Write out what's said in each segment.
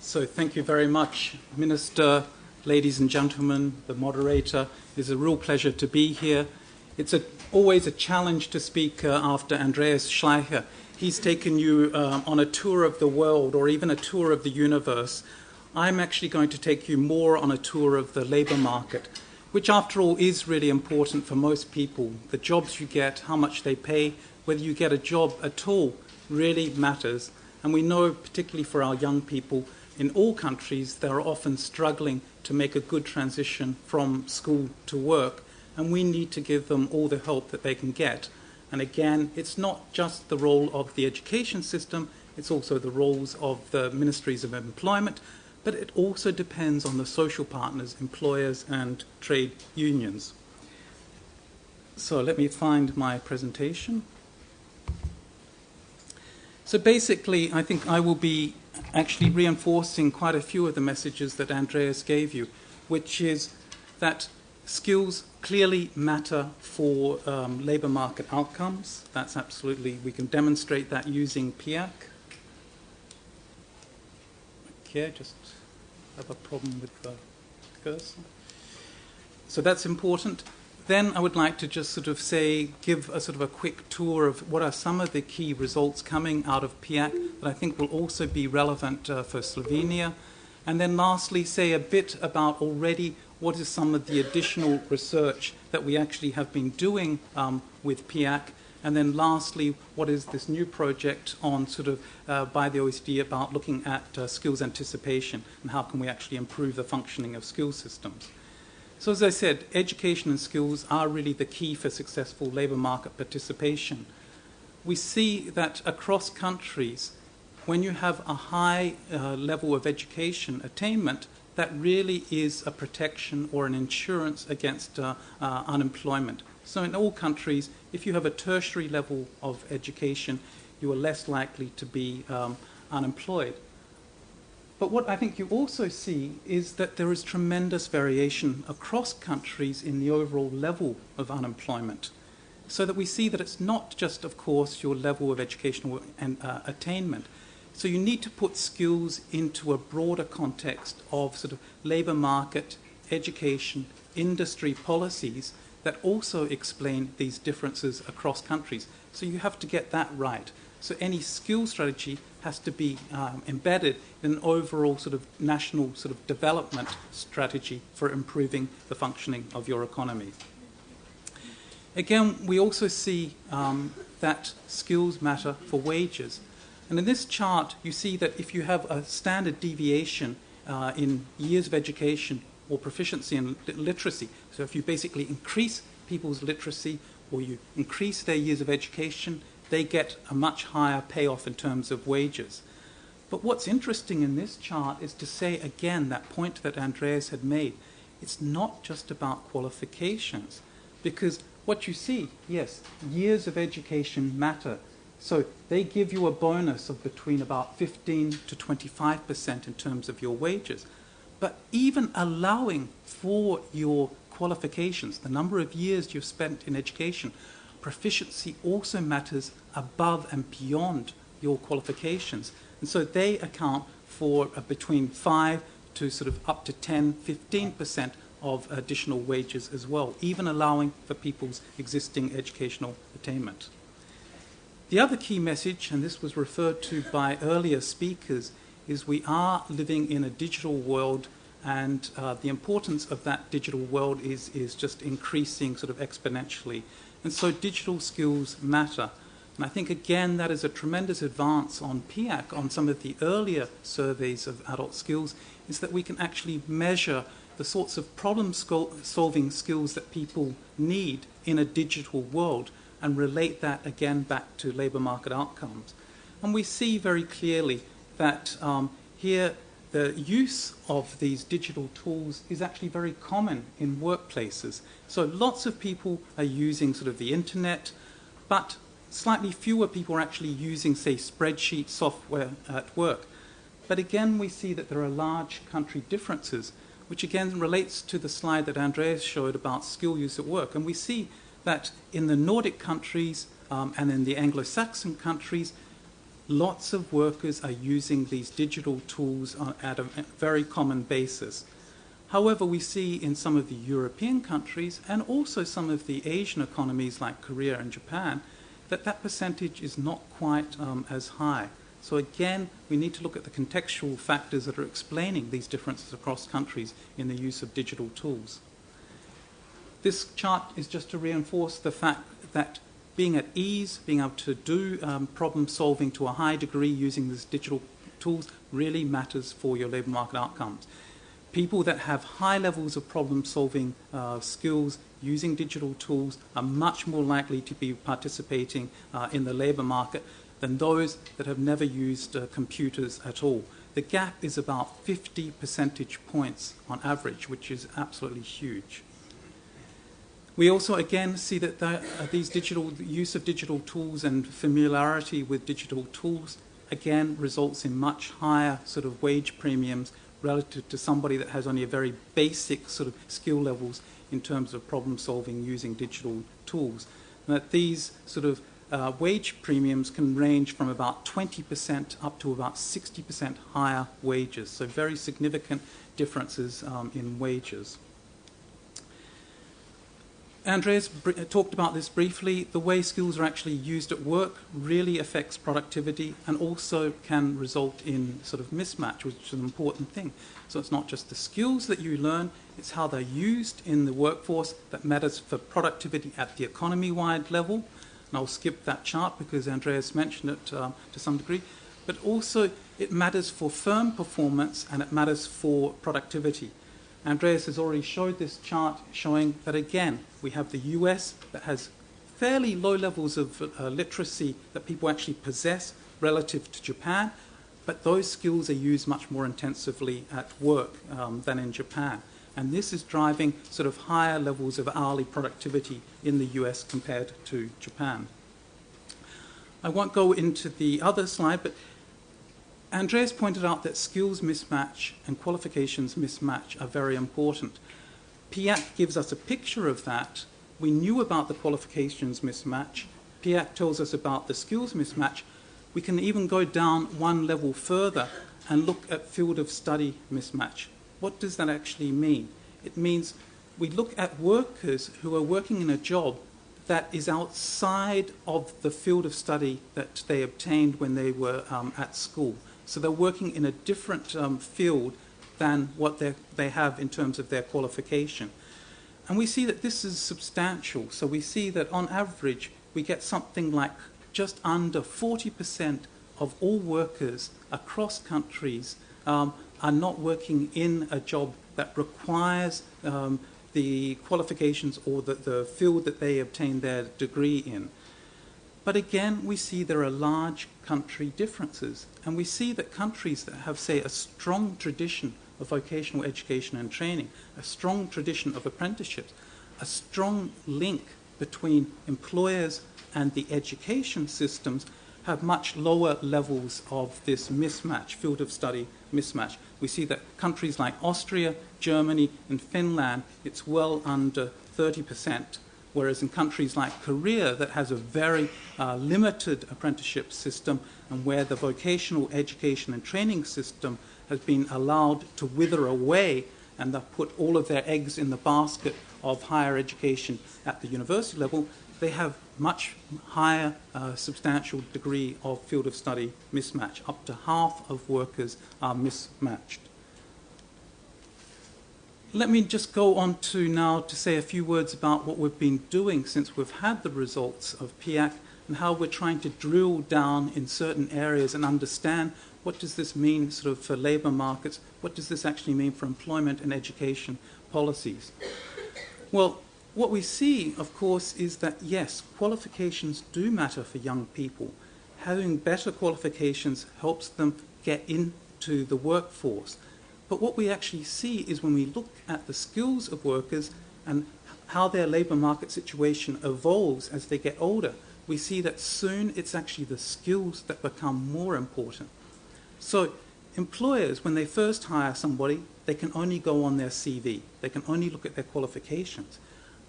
So thank you very much, Minister, ladies and gentlemen, the moderator. It's a real pleasure to be here. It's always a challenge to speak after Andreas Schleicher. He's taken you on a tour of the world or even a tour of the universe. I'm actually going to take you more on a tour of the labour market, which after all is really important for most people. The jobs you get, how much they pay, whether you get a job at all really matters. And we know, particularly for our young people, in all countries, they're often struggling to make a good transition from school to work, and we need to give them all the help that they can get. And again, it's not just the role of the education system, it's also the roles of the ministries of employment, but it also depends on the social partners, employers and trade unions. So let me find my presentation. So basically, I think I will be actually reinforcing quite a few of the messages that Andreas gave you, which is that skills clearly matter for labour market outcomes. That's absolutely, we can demonstrate that using PIAAC. Okay, just have a problem with the cursor. So that's important. Then I would like to just sort of give a sort of a quick tour of what are some of the key results coming out of PIAAC that I think will also be relevant for Slovenia. And then lastly, say a bit about already what is some of the additional research that we actually have been doing with PIAAC. And then lastly, what is this new project on sort of by the OECD about looking at skills anticipation and how can we actually improve the functioning of skills systems. So as I said, education and skills are really the key for successful labour market participation. We see that across countries, when you have a high level of education attainment, that really is a protection or an insurance against unemployment. So in all countries, if you have a tertiary level of education, you are less likely to be unemployed. But what I think you also see is that there is tremendous variation across countries in the overall level of unemployment. So that we see that it's not just, of course, your level of educational attainment. So you need to put skills into a broader context of sort of labour market, education, industry policies that also explain these differences across countries. So you have to get that right. So any skill strategy has to be embedded in an overall sort of national sort of development strategy for improving the functioning of your economy. Again, we also see that skills matter for wages. And in this chart, you see that if you have a standard deviation in years of education or proficiency in literacy, so if you basically increase people's literacy or you increase their years of education, they get a much higher payoff in terms of wages. But what's interesting in this chart is to say again that point that Andreas had made. It's not just about qualifications, because what you see, yes, years of education matter. So they give you a bonus of between about 15 to 25% in terms of your wages. But even allowing for your qualifications, the number of years you've spent in education, proficiency also matters above and beyond your qualifications. And so they account for between 5 to sort of up to 10, 15% of additional wages as well, even allowing for people's existing educational attainment. The other key message, and this was referred to by earlier speakers, is we are living in a digital world, and the importance of that digital world is just increasing sort of exponentially. And so digital skills matter. And I think, again, that is a tremendous advance on PIAAC, on some of the earlier surveys of adult skills, is that we can actually measure the sorts of problem-solving skills that people need in a digital world and relate that, again, back to labour market outcomes. And we see very clearly that here the use of these digital tools is actually very common in workplaces. So lots of people are using sort of the internet, but slightly fewer people are actually using, say, spreadsheet software at work. But again, we see that there are large country differences, which again relates to the slide that Andreas showed about skill use at work. And we see that in the Nordic countries and in the Anglo-Saxon countries, Lots of workers are using these digital tools at a very common basis. However, we see in some of the European countries and also some of the Asian economies like Korea and Japan that that percentage is not quite as high. So again, we need to look at the contextual factors that are explaining these differences across countries in the use of digital tools. This chart is just to reinforce the fact that being at ease, being able to do problem solving to a high degree using these digital tools really matters for your labour market outcomes. People that have high levels of problem solving skills using digital tools are much more likely to be participating in the labour market than those that have never used computers at all. The gap is about 50 percentage points on average, which is absolutely huge. We also again see that the use of digital tools and familiarity with digital tools again results in much higher sort of wage premiums relative to somebody that has only a very basic sort of skill levels in terms of problem solving using digital tools. And that these sort of wage premiums can range from about 20% up to about 60% higher wages. So very significant differences in wages. Andreas talked about this briefly. The way skills are actually used at work really affects productivity and also can result in sort of mismatch, which is an important thing. So it's not just the skills that you learn, it's how they're used in the workforce that matters for productivity at the economy-wide level. And I'll skip that chart because Andreas mentioned it to some degree. But also it matters for firm performance and it matters for productivity. Andreas has already showed this chart showing that, again, we have the US that has fairly low levels of literacy that people actually possess relative to Japan, but those skills are used much more intensively at work than in Japan. And this is driving sort of higher levels of hourly productivity in the US compared to Japan. I won't go into the other slide, but Andreas pointed out that skills mismatch and qualifications mismatch are very important. PIAAC gives us a picture of that. We knew about the qualifications mismatch. PIAAC tells us about the skills mismatch. We can even go down one level further and look at field of study mismatch. What does that actually mean? It means we look at workers who are working in a job that is outside of the field of study that they obtained when they were at school. So they're working in a different field than what they have in terms of their qualification. And we see that this is substantial. So we see that on average, we get something like just under 40% of all workers across countries are not working in a job that requires the qualifications or the field that they obtained their degree in. But again, we see there are large country differences. And we see that countries that have, say, a strong tradition of vocational education and training, a strong tradition of apprenticeships, a strong link between employers and the education systems have much lower levels of this mismatch, field of study mismatch. We see that countries like Austria, Germany, and Finland, it's well under 30%. Whereas in countries like Korea that has a very limited apprenticeship system and where the vocational education and training system has been allowed to wither away and they've put all of their eggs in the basket of higher education at the university level, they have much higher substantial degree of field of study mismatch. Up to half of workers are mismatched. Let me just go on to now to say a few words about what we've been doing since we've had the results of PIAAC and how we're trying to drill down in certain areas and understand what does this mean sort of for labour markets, what does this actually mean for employment and education policies. Well, what we see, of course, is that yes, qualifications do matter for young people. Having better qualifications helps them get into the workforce. But what we actually see is when we look at the skills of workers and how their labour market situation evolves as they get older, we see that soon it's actually the skills that become more important. So employers, when they first hire somebody, they can only go on their CV. They can only look at their qualifications.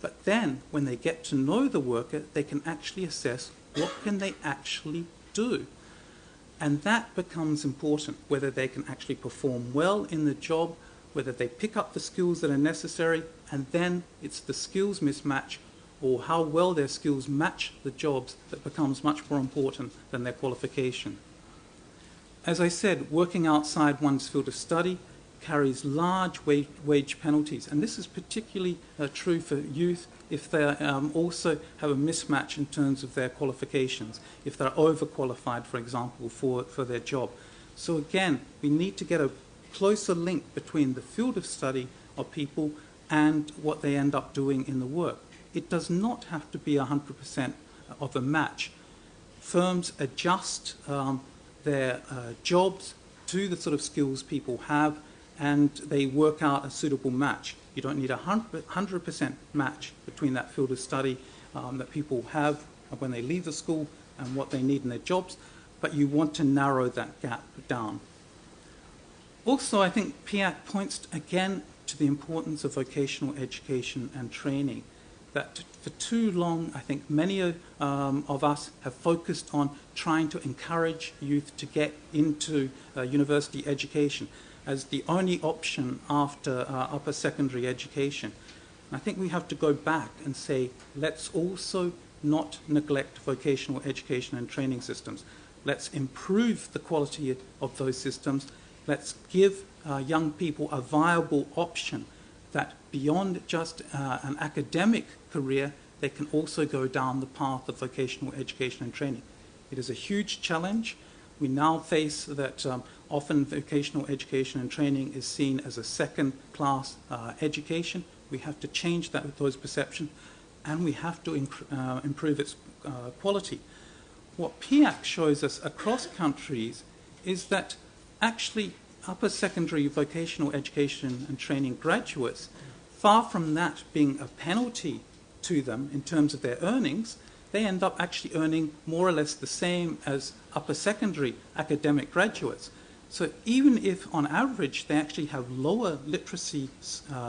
But then when they get to know the worker, they can actually assess what can they actually do. And that becomes important, whether they can actually perform well in the job, whether they pick up the skills that are necessary, and then it's the skills mismatch or how well their skills match the jobs that becomes much more important than their qualification. As I said, working outside one's field of study carries large wage penalties, and this is particularly true for youth if they also have a mismatch in terms of their qualifications, if they're overqualified, for example, for their job. So again, we need to get a closer link between the field of study of people and what they end up doing in the work. It does not have to be 100% of a match. Firms adjust their jobs to the sort of skills people have, and they work out a suitable match. You don't need a 100% match between that field of study that people have when they leave the school and what they need in their jobs, but you want to narrow that gap down. Also, I think PIAAC points again to the importance of vocational education and training. That for too long, I think many of us have focused on trying to encourage youth to get into university education as the only option after upper secondary education. And I think we have to go back and say, let's also not neglect vocational education and training systems. Let's improve the quality of those systems. Let's give young people a viable option that beyond just an academic career, they can also go down the path of vocational education and training. It is a huge challenge. We now face that often vocational education and training is seen as a second-class education. We have to change those perceptions, and we have to improve its quality. What PIAAC shows us across countries is that actually upper secondary vocational education and training graduates, far from that being a penalty to them in terms of their earnings, they end up actually earning more or less the same as upper secondary academic graduates. So even if on average they actually have lower literacy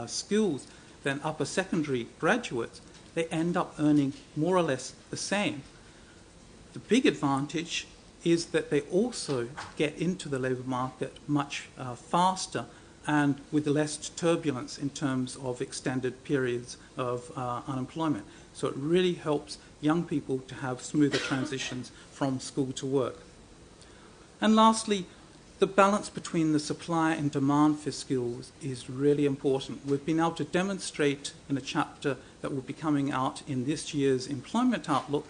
skills than upper secondary graduates, they end up earning more or less the same. The big advantage is that they also get into the labour market much faster and with less turbulence in terms of extended periods of unemployment. So it really helps young people to have smoother transitions from school to work. And lastly, the balance between the supply and demand for skills is really important. We've been able to demonstrate in a chapter that will be coming out in this year's Employment Outlook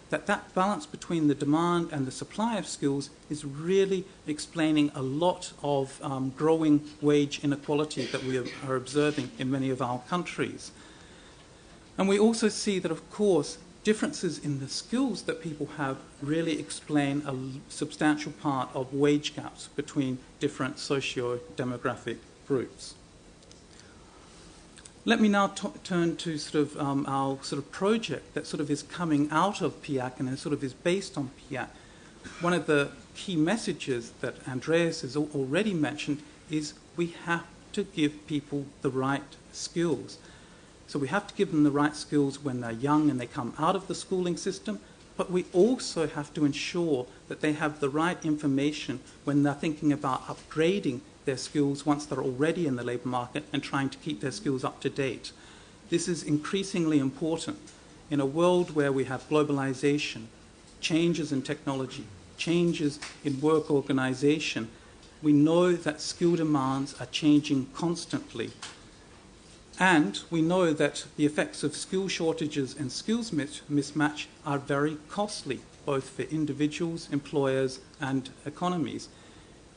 that balance between the demand and the supply of skills is really explaining a lot of growing wage inequality that we are observing in many of our countries. And we also see that, of course, differences in the skills that people have really explain a substantial part of wage gaps between different socio-demographic groups. Let me now turn to our project that is coming out of PIAAC and is based on PIAAC. One of the key messages that Andreas has already mentioned is we have to give people the right skills. So we have to give them the right skills when they're young and they come out of the schooling system, but we also have to ensure that they have the right information when they're thinking about upgrading their skills once they're already in the labour market and trying to keep their skills up to date. This is increasingly important in a world where we have globalization, changes in technology, changes in work organization. We know that skill demands are changing constantly. And we know that the effects of skill shortages and skills mismatch are very costly, both for individuals, employers, and economies.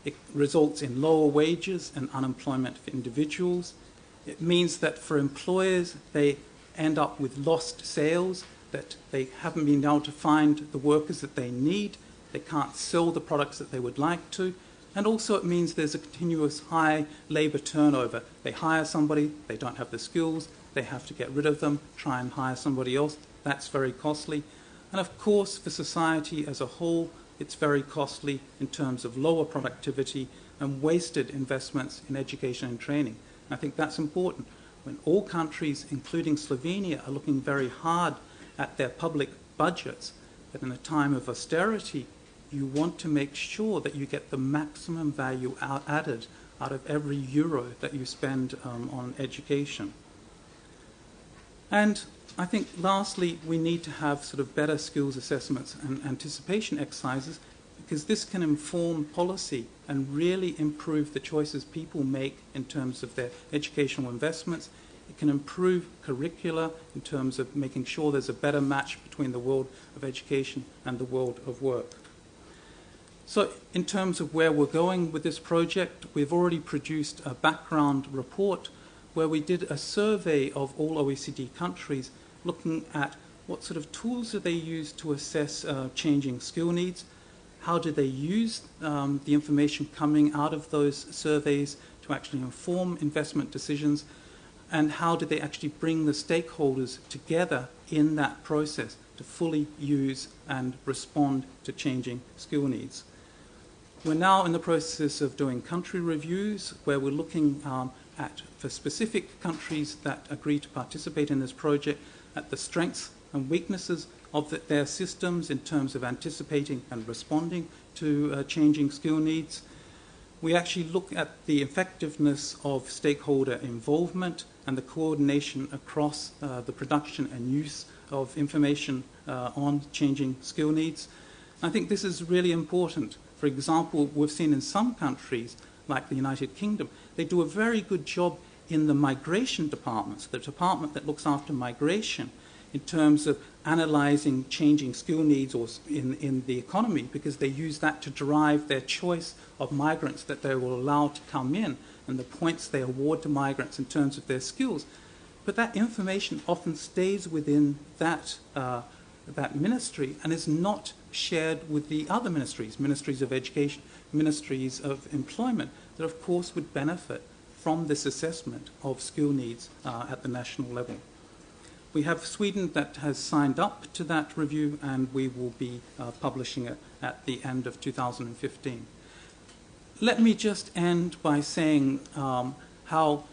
It results in lower wages and unemployment for individuals. It means that for employers, they end up with lost sales, that they haven't been able to find the workers that they need, they can't sell the products that they would like to, and also it means there's a continuous high labour turnover. They hire somebody, they don't have the skills, they have to get rid of them, try and hire somebody else. That's very costly. And of course, for society as a whole, it's very costly in terms of lower productivity and wasted investments in education and training. And I think that's important. When all countries, including Slovenia, are looking very hard at their public budgets, that in a time of austerity, you want to make sure that you get the maximum value added out of every euro that you spend on education. And I think lastly, we need to have sort of better skills assessments and anticipation exercises, because this can inform policy and really improve the choices people make in terms of their educational investments. It can improve curricula in terms of making sure there's a better match between the world of education and the world of work. So in terms of where we're going with this project, we've already produced a background report where we did a survey of all OECD countries looking at what sort of tools do they use to assess changing skill needs, how do they use the information coming out of those surveys to actually inform investment decisions, and how do they actually bring the stakeholders together in that process to fully use and respond to changing skill needs. We're now in the process of doing country reviews where we're looking for specific countries that agree to participate in this project at the strengths and weaknesses of their systems in terms of anticipating and responding to changing skill needs. We actually look at the effectiveness of stakeholder involvement and the coordination across the production and use of information on changing skill needs. I think this is really important. For example, we've seen in some countries, like the United Kingdom, they do a very good job in the migration departments, the department that looks after migration, in terms of analyzing changing skill needs or in the economy, because they use that to drive their choice of migrants that they will allow to come in and the points they award to migrants in terms of their skills. But that information often stays within that ministry and is not shared with the other ministries, ministries of education, ministries of employment, that of course would benefit from this assessment of skill needs at the national level. We have Sweden that has signed up to that review, and we will be publishing it at the end of 2015. Let me just end by saying how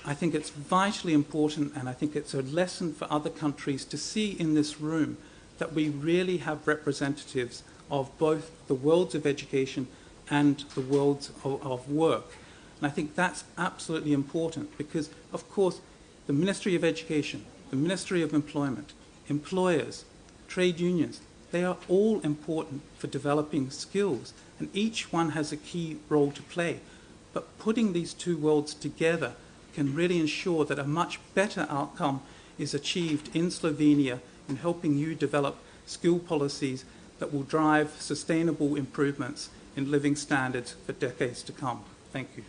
I think it's vitally important, and I think it's a lesson for other countries to see in this room that we really have representatives of both the worlds of education and the worlds of work. And I think that's absolutely important because, of course, the Ministry of Education, the Ministry of Employment, employers, trade unions, they are all important for developing skills, and each one has a key role to play. But putting these two worlds together can really ensure that a much better outcome is achieved in Slovenia in helping you develop skill policies that will drive sustainable improvements in living standards for decades to come. Thank you.